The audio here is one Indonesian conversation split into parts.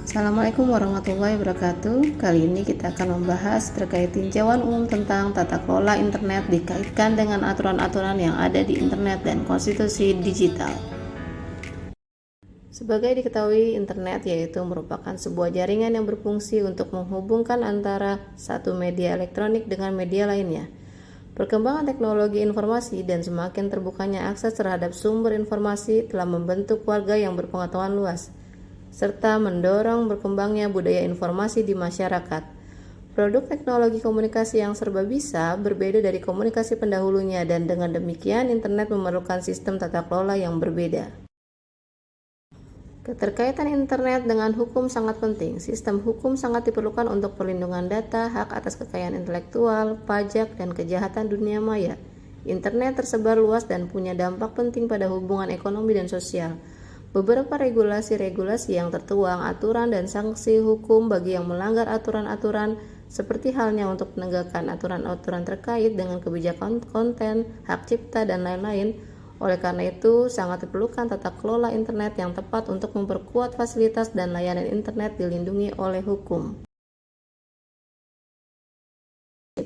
Assalamualaikum warahmatullahi wabarakatuh. Kali ini kita akan membahas terkait tinjauan umum tentang tata kelola internet dikaitkan dengan aturan-aturan yang ada di internet dan konstitusi digital. Sebagai diketahui, internet yaitu merupakan sebuah jaringan yang berfungsi untuk menghubungkan antara satu media elektronik dengan media lainnya. Perkembangan teknologi informasi dan semakin terbukanya akses terhadap sumber informasi telah membentuk warga yang berpengetahuan luas, serta mendorong berkembangnya budaya informasi di masyarakat. Produk teknologi komunikasi yang serba bisa berbeda dari komunikasi pendahulunya, dan dengan demikian internet memerlukan sistem tata kelola yang berbeda. Keterkaitan internet dengan hukum sangat penting. Sistem hukum sangat diperlukan untuk perlindungan data, hak atas kekayaan intelektual, pajak, dan kejahatan dunia maya. Internet tersebar luas dan punya dampak penting pada hubungan ekonomi dan sosial. Beberapa regulasi-regulasi yang tertuang aturan dan sanksi hukum bagi yang melanggar aturan-aturan, seperti halnya untuk menegakkan aturan-aturan terkait dengan kebijakan konten, hak cipta, dan lain-lain. Oleh karena itu, sangat diperlukan tata kelola internet yang tepat untuk memperkuat fasilitas dan layanan internet dilindungi oleh hukum.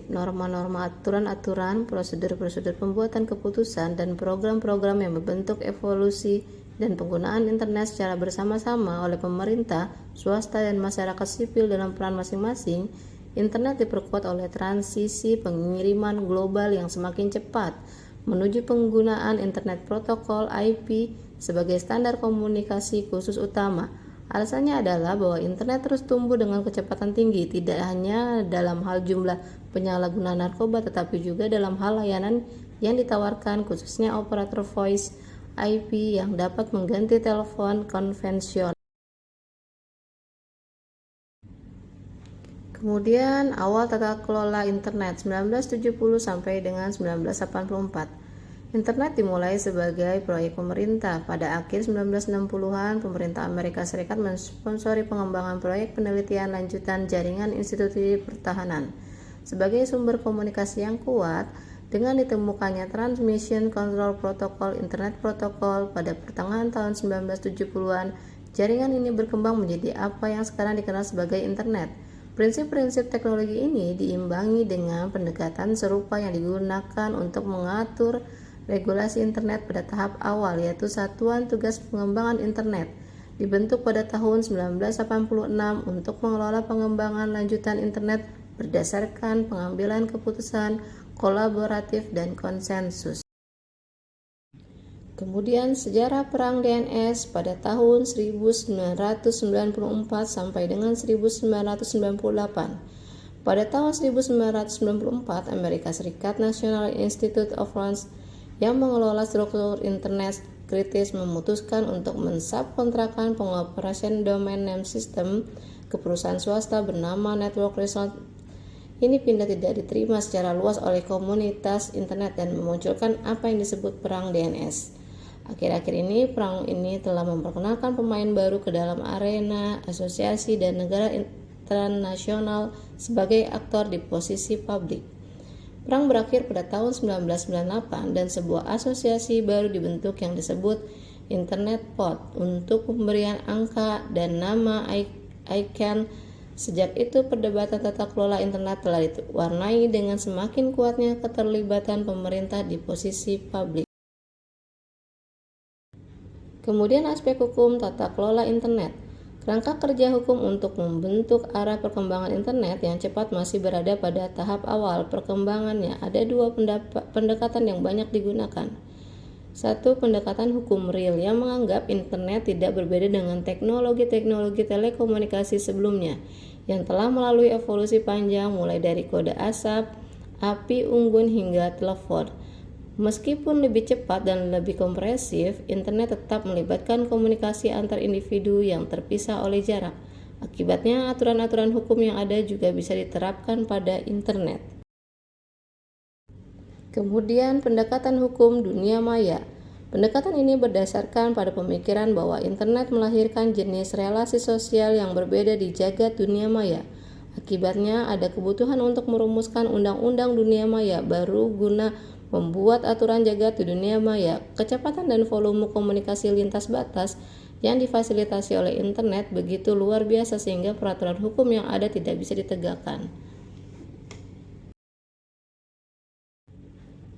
Norma-norma, aturan-aturan, prosedur-prosedur pembuatan keputusan, dan program-program yang membentuk evolusi dan penggunaan internet secara bersama-sama oleh pemerintah, swasta, dan masyarakat sipil dalam peran masing-masing. Internet diperkuat oleh transisi pengiriman global yang semakin cepat menuju penggunaan internet protokol IP sebagai standar komunikasi khusus utama. Alasannya adalah bahwa internet terus tumbuh dengan kecepatan tinggi, tidak hanya dalam hal jumlah penyalahgunaan narkoba, tetapi juga dalam hal layanan yang ditawarkan, khususnya operator voice IP yang dapat mengganti telepon konvensional. Kemudian awal tata kelola internet 1970 sampai dengan 1984. Internet dimulai sebagai proyek pemerintah. Pada akhir 1960-an, pemerintah Amerika Serikat mensponsori pengembangan proyek penelitian lanjutan jaringan institusi pertahanan sebagai sumber komunikasi yang kuat. Dengan ditemukannya Transmission Control Protocol Internet Protocol pada pertengahan tahun 1970-an, jaringan ini berkembang menjadi apa yang sekarang dikenal sebagai internet. Prinsip-prinsip teknologi ini diimbangi dengan pendekatan serupa yang digunakan untuk mengatur regulasi internet pada tahap awal, yaitu Satuan Tugas Pengembangan Internet, dibentuk pada tahun 1986 untuk mengelola pengembangan lanjutan internet berdasarkan pengambilan keputusan kolaboratif dan konsensus. Kemudian sejarah perang DNS pada tahun 1994 sampai dengan 1998. Pada tahun 1994, Amerika Serikat National Institute of France yang mengelola struktur internet kritis memutuskan untuk mensubkontrakkan pengoperasian domain name system ke perusahaan swasta bernama Network Resource. Ini pindah tidak diterima secara luas oleh komunitas internet dan memunculkan apa yang disebut perang DNS. Akhir-akhir ini, perang ini telah memperkenalkan pemain baru ke dalam arena asosiasi dan negara internasional sebagai aktor di posisi publik. Perang berakhir pada tahun 1998 dan sebuah asosiasi baru dibentuk yang disebut Internet Pod untuk pemberian angka dan nama ICANN. Sejak itu, perdebatan tata kelola internet telah diwarnai dengan semakin kuatnya keterlibatan pemerintah di posisi publik. Kemudian aspek hukum tata kelola internet. Kerangka kerja hukum untuk membentuk arah perkembangan internet yang cepat masih berada pada tahap awal perkembangannya. Ada dua pendekatan yang banyak digunakan. Satu, pendekatan hukum real yang menganggap internet tidak berbeda dengan teknologi-teknologi telekomunikasi sebelumnya yang telah melalui evolusi panjang mulai dari kode asap, api unggun hingga telepon. Meskipun lebih cepat dan lebih kompresif, internet tetap melibatkan komunikasi antar individu yang terpisah oleh jarak. Akibatnya, aturan-aturan hukum yang ada juga bisa diterapkan pada internet. Kemudian, pendekatan hukum dunia maya. Pendekatan ini berdasarkan pada pemikiran bahwa internet melahirkan jenis relasi sosial yang berbeda di jagat dunia maya. Akibatnya, ada kebutuhan untuk merumuskan undang-undang dunia maya baru guna membuat aturan jagat di dunia maya. Kecepatan dan volume komunikasi lintas batas yang difasilitasi oleh internet begitu luar biasa sehingga peraturan hukum yang ada tidak bisa ditegakkan.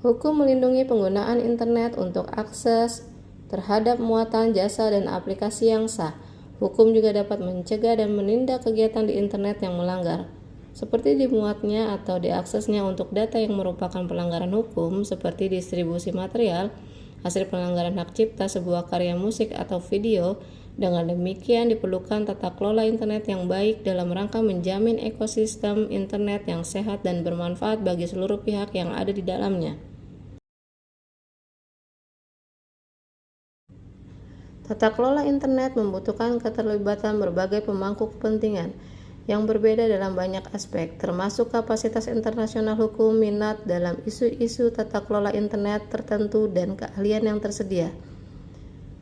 Hukum melindungi penggunaan internet untuk akses terhadap muatan, jasa, dan aplikasi yang sah. Hukum juga dapat mencegah dan menindak kegiatan di internet yang melanggar, seperti dimuatnya atau diaksesnya untuk data yang merupakan pelanggaran hukum, seperti distribusi material, hasil pelanggaran hak cipta sebuah karya musik atau video. Dengan demikian diperlukan tata kelola internet yang baik dalam rangka menjamin ekosistem internet yang sehat dan bermanfaat bagi seluruh pihak yang ada di dalamnya. Tata kelola internet membutuhkan keterlibatan berbagai pemangku kepentingan yang berbeda dalam banyak aspek, termasuk kapasitas internasional hukum, minat dalam isu-isu tata kelola internet tertentu, dan keahlian yang tersedia.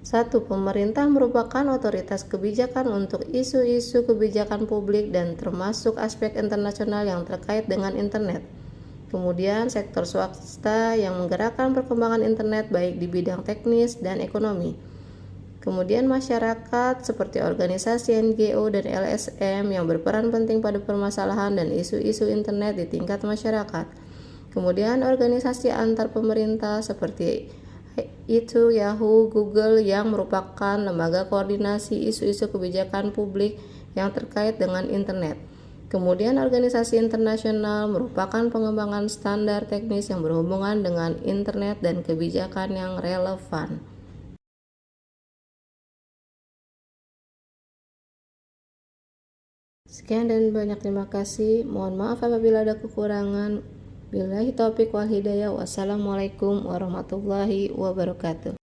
1. Pemerintah merupakan otoritas kebijakan untuk isu-isu kebijakan publik dan termasuk aspek internasional yang terkait dengan internet. Kemudian sektor swasta yang menggerakkan perkembangan internet baik di bidang teknis dan ekonomi. Kemudian masyarakat seperti organisasi NGO dan LSM yang berperan penting pada permasalahan dan isu-isu internet di tingkat masyarakat. Kemudian organisasi antar pemerintah seperti itu Yahoo, Google yang merupakan lembaga koordinasi isu-isu kebijakan publik yang terkait dengan internet. Kemudian organisasi internasional merupakan pengembangan standar teknis yang berhubungan dengan internet dan kebijakan yang relevan. Sekian dan banyak terima kasih. Mohon maaf apabila ada kekurangan. Billahi taufiq wal hidayah. Wassalamualaikum warahmatullahi wabarakatuh.